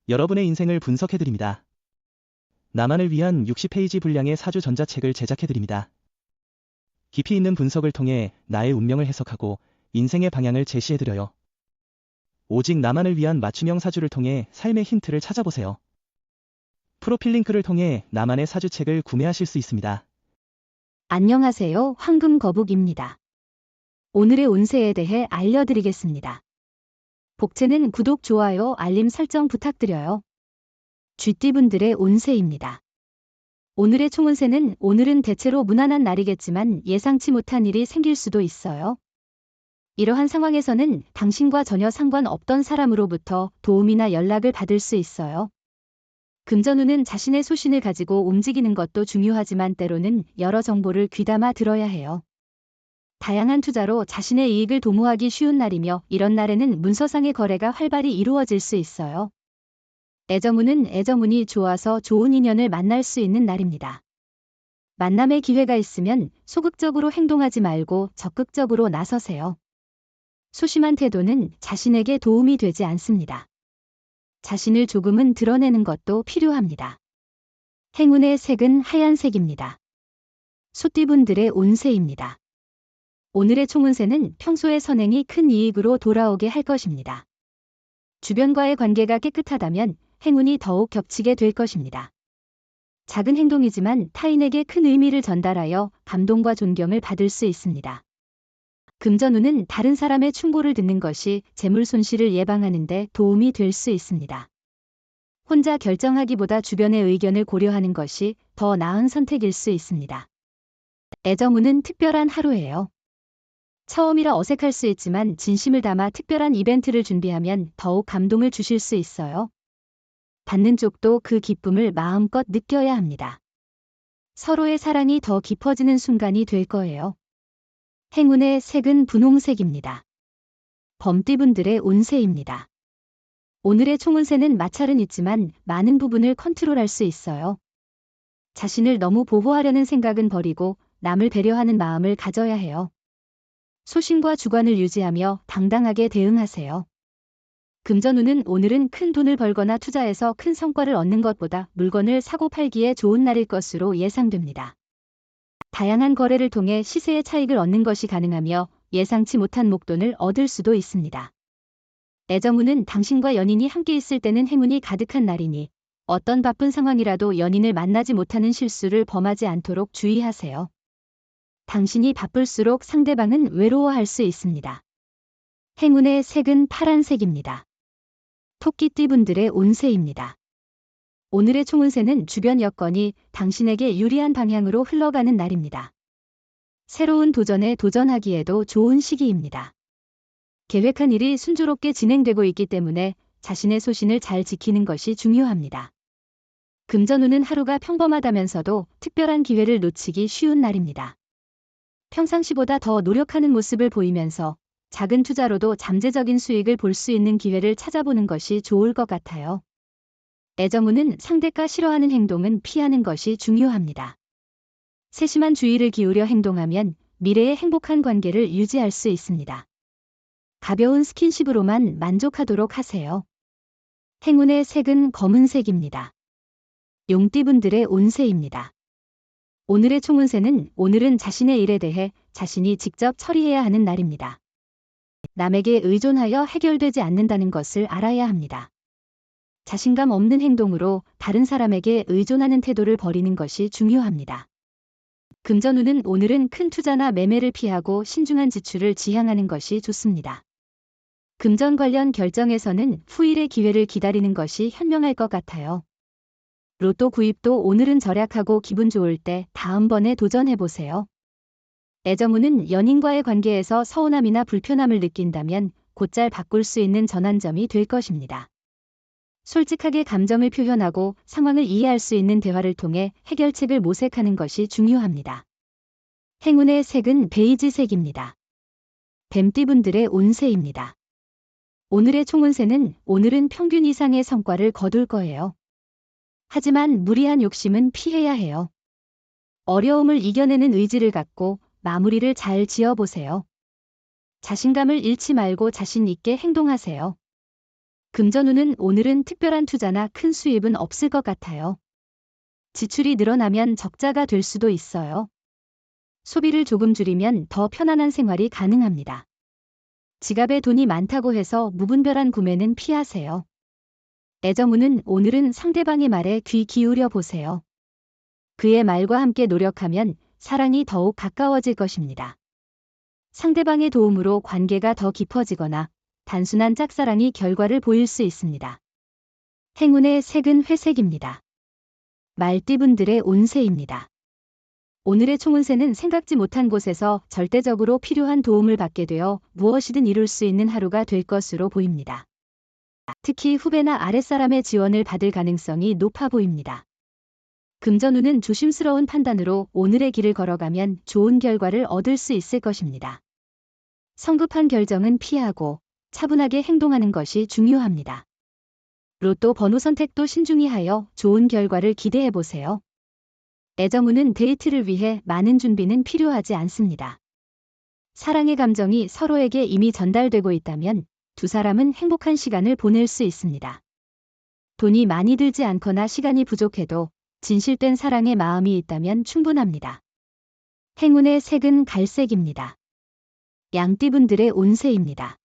여러분의 인생을 분석해드립니다. 나만을 위한 60페이지 분량의 사주 전자책을 제작해드립니다. 깊이 있는 분석을 통해 나의 운명을 해석하고 인생의 방향을 제시해드려요. 오직 나만을 위한 맞춤형 사주를 통해 삶의 힌트를 찾아보세요. 프로필 링크를 통해 나만의 사주책을 구매하실 수 있습니다. 안녕하세요. 황금거북입니다. 오늘의 운세에 대해 알려드리겠습니다. 복채는 구독, 좋아요, 알림 설정 부탁드려요. 쥐띠분들의 운세입니다. 오늘의 총운세는 오늘은 대체로 무난한 날이겠지만 예상치 못한 일이 생길 수도 있어요. 이러한 상황에서는 당신과 전혀 상관없던 사람으로부터 도움이나 연락을 받을 수 있어요. 금전운은 자신의 소신을 가지고 움직이는 것도 중요하지만 때로는 여러 정보를 귀담아 들어야 해요. 다양한 투자로 자신의 이익을 도모하기 쉬운 날이며 이런 날에는 문서상의 거래가 활발히 이루어질 수 있어요. 애정운은 애정운이 좋아서 좋은 인연을 만날 수 있는 날입니다. 만남의 기회가 있으면 소극적으로 행동하지 말고 적극적으로 나서세요. 소심한 태도는 자신에게 도움이 되지 않습니다. 자신을 조금은 드러내는 것도 필요합니다. 행운의 색은 하얀색입니다. 소띠분들의 운세입니다. 오늘의 총운세는 평소의 선행이 큰 이익으로 돌아오게 할 것입니다. 주변과의 관계가 깨끗하다면 행운이 더욱 겹치게 될 것입니다. 작은 행동이지만 타인에게 큰 의미를 전달하여 감동과 존경을 받을 수 있습니다. 금전운은 다른 사람의 충고를 듣는 것이 재물 손실을 예방하는 데 도움이 될 수 있습니다. 혼자 결정하기보다 주변의 의견을 고려하는 것이 더 나은 선택일 수 있습니다. 애정운은 특별한 하루예요. 처음이라 어색할 수 있지만 진심을 담아 특별한 이벤트를 준비하면 더욱 감동을 주실 수 있어요. 받는 쪽도 그 기쁨을 마음껏 느껴야 합니다. 서로의 사랑이 더 깊어지는 순간이 될 거예요. 행운의 색은 분홍색입니다. 범띠분들의 운세입니다. 오늘의 총운세는 마찰은 있지만 많은 부분을 컨트롤할 수 있어요. 자신을 너무 보호하려는 생각은 버리고 남을 배려하는 마음을 가져야 해요. 소신과 주관을 유지하며 당당하게 대응하세요. 금전운은 오늘은 큰 돈을 벌거나 투자해서 큰 성과를 얻는 것보다 물건을 사고 팔기에 좋은 날일 것으로 예상됩니다. 다양한 거래를 통해 시세의 차익을 얻는 것이 가능하며 예상치 못한 목돈을 얻을 수도 있습니다. 애정운은 당신과 연인이 함께 있을 때는 행운이 가득한 날이니 어떤 바쁜 상황이라도 연인을 만나지 못하는 실수를 범하지 않도록 주의하세요. 당신이 바쁠수록 상대방은 외로워할 수 있습니다. 행운의 색은 파란색입니다. 토끼띠분들의 운세입니다. 오늘의 총운세는 주변 여건이 당신에게 유리한 방향으로 흘러가는 날입니다. 새로운 도전에 도전하기에도 좋은 시기입니다. 계획한 일이 순조롭게 진행되고 있기 때문에 자신의 소신을 잘 지키는 것이 중요합니다. 금전운은 하루가 평범하다면서도 특별한 기회를 놓치기 쉬운 날입니다. 평상시보다 더 노력하는 모습을 보이면서 작은 투자로도 잠재적인 수익을 볼 수 있는 기회를 찾아보는 것이 좋을 것 같아요. 애정운은 상대가 싫어하는 행동은 피하는 것이 중요합니다. 세심한 주의를 기울여 행동하면 미래의 행복한 관계를 유지할 수 있습니다. 가벼운 스킨십으로만 만족하도록 하세요. 행운의 색은 검은색입니다. 용띠분들의 운세입니다. 오늘의 총운세는 오늘은 자신의 일에 대해 자신이 직접 처리해야 하는 날입니다. 남에게 의존하여 해결되지 않는다는 것을 알아야 합니다. 자신감 없는 행동으로 다른 사람에게 의존하는 태도를 버리는 것이 중요합니다. 금전운은 오늘은 큰 투자나 매매를 피하고 신중한 지출을 지향하는 것이 좋습니다. 금전 관련 결정에서는 후일의 기회를 기다리는 것이 현명할 것 같아요. 로또 구입도 오늘은 절약하고 기분 좋을 때 다음번에 도전해보세요. 애정운은 연인과의 관계에서 서운함이나 불편함을 느낀다면 곧잘 바꿀 수 있는 전환점이 될 것입니다. 솔직하게 감정을 표현하고 상황을 이해할 수 있는 대화를 통해 해결책을 모색하는 것이 중요합니다. 행운의 색은 베이지색입니다. 뱀띠분들의 운세입니다. 오늘의 총운세는 오늘은 평균 이상의 성과를 거둘 거예요. 하지만 무리한 욕심은 피해야 해요. 어려움을 이겨내는 의지를 갖고 마무리를 잘 지어보세요. 자신감을 잃지 말고 자신 있게 행동하세요. 금전운은 오늘은 특별한 투자나 큰 수입은 없을 것 같아요. 지출이 늘어나면 적자가 될 수도 있어요. 소비를 조금 줄이면 더 편안한 생활이 가능합니다. 지갑에 돈이 많다고 해서 무분별한 구매는 피하세요. 애정운은 오늘은 상대방의 말에 귀 기울여 보세요. 그의 말과 함께 노력하면 사랑이 더욱 가까워질 것입니다. 상대방의 도움으로 관계가 더 깊어지거나 단순한 짝사랑이 결과를 보일 수 있습니다. 행운의 색은 회색입니다. 말띠분들의 운세입니다. 오늘의 총운세는 생각지 못한 곳에서 절대적으로 필요한 도움을 받게 되어 무엇이든 이룰 수 있는 하루가 될 것으로 보입니다. 특히 후배나 아랫사람의 지원을 받을 가능성이 높아 보입니다. 금전운은 조심스러운 판단으로 오늘의 길을 걸어가면 좋은 결과를 얻을 수 있을 것입니다. 성급한 결정은 피하고 차분하게 행동하는 것이 중요합니다. 로또 번호 선택도 신중히 하여 좋은 결과를 기대해 보세요. 애정운은 데이트를 위해 많은 준비는 필요하지 않습니다. 사랑의 감정이 서로에게 이미 전달되고 있다면 두 사람은 행복한 시간을 보낼 수 있습니다. 돈이 많이 들지 않거나 시간이 부족해도 진실된 사랑의 마음이 있다면 충분합니다. 행운의 색은 갈색입니다. 양띠분들의 운세입니다.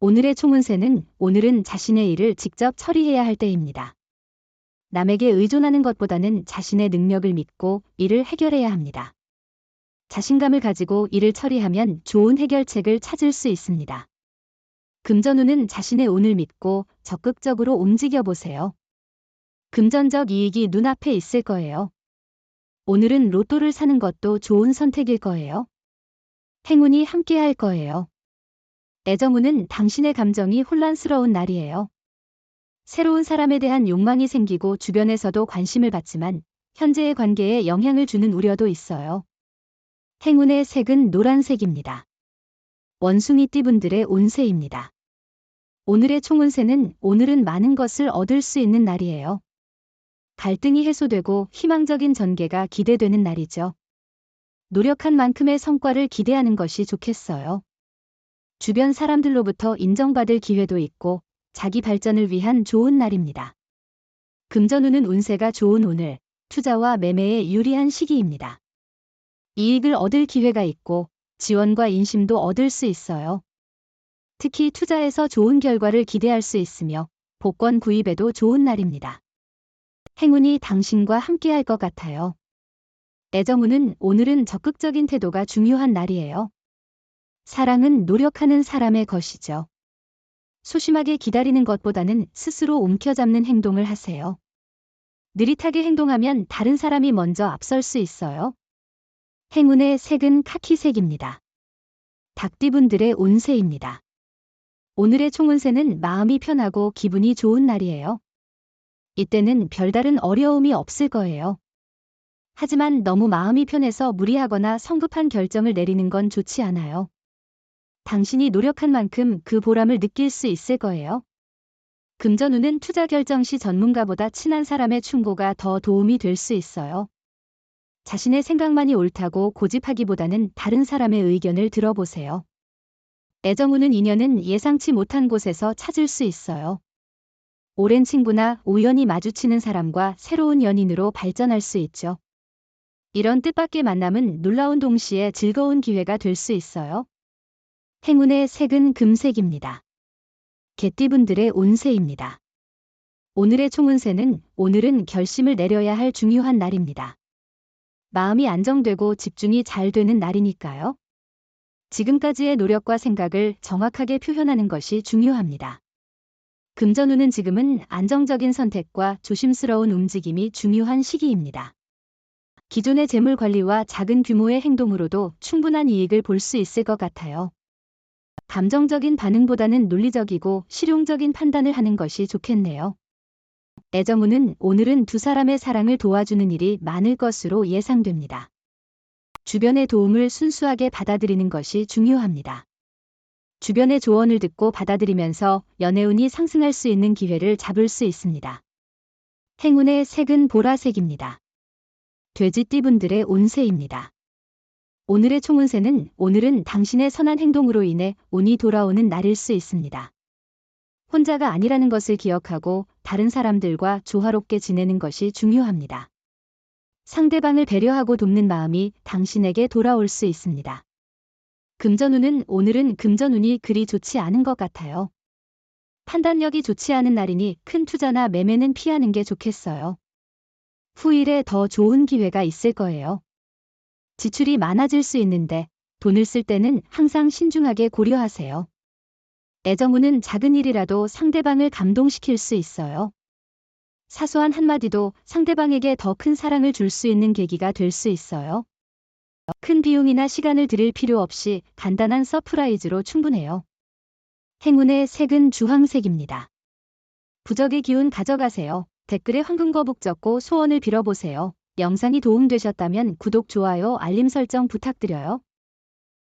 오늘의 총운세는 오늘은 자신의 일을 직접 처리해야 할 때입니다. 남에게 의존하는 것보다는 자신의 능력을 믿고 일을 해결해야 합니다. 자신감을 가지고 일을 처리하면 좋은 해결책을 찾을 수 있습니다. 금전운은 자신의 운을 믿고 적극적으로 움직여 보세요. 금전적 이익이 눈앞에 있을 거예요. 오늘은 로또를 사는 것도 좋은 선택일 거예요. 행운이 함께할 거예요. 애정운은 당신의 감정이 혼란스러운 날이에요. 새로운 사람에 대한 욕망이 생기고 주변에서도 관심을 받지만 현재의 관계에 영향을 주는 우려도 있어요. 행운의 색은 노란색입니다. 원숭이띠분들의 운세입니다. 오늘의 총운세는 오늘은 많은 것을 얻을 수 있는 날이에요. 갈등이 해소되고 희망적인 전개가 기대되는 날이죠. 노력한 만큼의 성과를 기대하는 것이 좋겠어요. 주변 사람들로부터 인정받을 기회도 있고 자기 발전을 위한 좋은 날입니다. 금전운은 운세가 좋은 오늘, 투자와 매매에 유리한 시기입니다. 이익을 얻을 기회가 있고 지원과 인심도 얻을 수 있어요. 특히 투자에서 좋은 결과를 기대할 수 있으며 복권 구입에도 좋은 날입니다. 행운이 당신과 함께할 것 같아요. 애정운은 오늘은 적극적인 태도가 중요한 날이에요. 사랑은 노력하는 사람의 것이죠. 소심하게 기다리는 것보다는 스스로 움켜잡는 행동을 하세요. 느릿하게 행동하면 다른 사람이 먼저 앞설 수 있어요. 행운의 색은 카키색입니다. 닭띠분들의 운세입니다. 오늘의 총운세는 마음이 편하고 기분이 좋은 날이에요. 이때는 별다른 어려움이 없을 거예요. 하지만 너무 마음이 편해서 무리하거나 성급한 결정을 내리는 건 좋지 않아요. 당신이 노력한 만큼 그 보람을 느낄 수 있을 거예요. 금전운은 투자 결정 시 전문가보다 친한 사람의 충고가 더 도움이 될 수 있어요. 자신의 생각만이 옳다고 고집하기보다는 다른 사람의 의견을 들어보세요. 애정운은 인연은 예상치 못한 곳에서 찾을 수 있어요. 오랜 친구나 우연히 마주치는 사람과 새로운 연인으로 발전할 수 있죠. 이런 뜻밖의 만남은 놀라운 동시에 즐거운 기회가 될 수 있어요. 행운의 색은 금색입니다. 개띠분들의 운세입니다. 오늘의 총운세는 오늘은 결심을 내려야 할 중요한 날입니다. 마음이 안정되고 집중이 잘 되는 날이니까요. 지금까지의 노력과 생각을 정확하게 표현하는 것이 중요합니다. 금전운은 지금은 안정적인 선택과 조심스러운 움직임이 중요한 시기입니다. 기존의 재물 관리와 작은 규모의 행동으로도 충분한 이익을 볼 수 있을 것 같아요. 감정적인 반응보다는 논리적이고 실용적인 판단을 하는 것이 좋겠네요. 애정운은 오늘은 두 사람의 사랑을 도와주는 일이 많을 것으로 예상됩니다. 주변의 도움을 순수하게 받아들이는 것이 중요합니다. 주변의 조언을 듣고 받아들이면서 연애운이 상승할 수 있는 기회를 잡을 수 있습니다. 행운의 색은 보라색입니다. 돼지띠분들의 운세입니다. 오늘의 총운세는 오늘은 당신의 선한 행동으로 인해 운이 돌아오는 날일 수 있습니다. 혼자가 아니라는 것을 기억하고 다른 사람들과 조화롭게 지내는 것이 중요합니다. 상대방을 배려하고 돕는 마음이 당신에게 돌아올 수 있습니다. 금전운은 오늘은 금전운이 그리 좋지 않은 것 같아요. 판단력이 좋지 않은 날이니 큰 투자나 매매는 피하는 게 좋겠어요. 후일에 더 좋은 기회가 있을 거예요. 지출이 많아질 수 있는데 돈을 쓸 때는 항상 신중하게 고려하세요. 애정운은 작은 일이라도 상대방을 감동시킬 수 있어요. 사소한 한마디도 상대방에게 더 큰 사랑을 줄 수 있는 계기가 될 수 있어요. 큰 비용이나 시간을 들일 필요 없이 간단한 서프라이즈로 충분해요. 행운의 색은 주황색입니다. 부적의 기운 가져가세요. 댓글에 황금거북 적고 소원을 빌어보세요. 영상이 도움되셨다면 구독, 좋아요, 알림 설정 부탁드려요.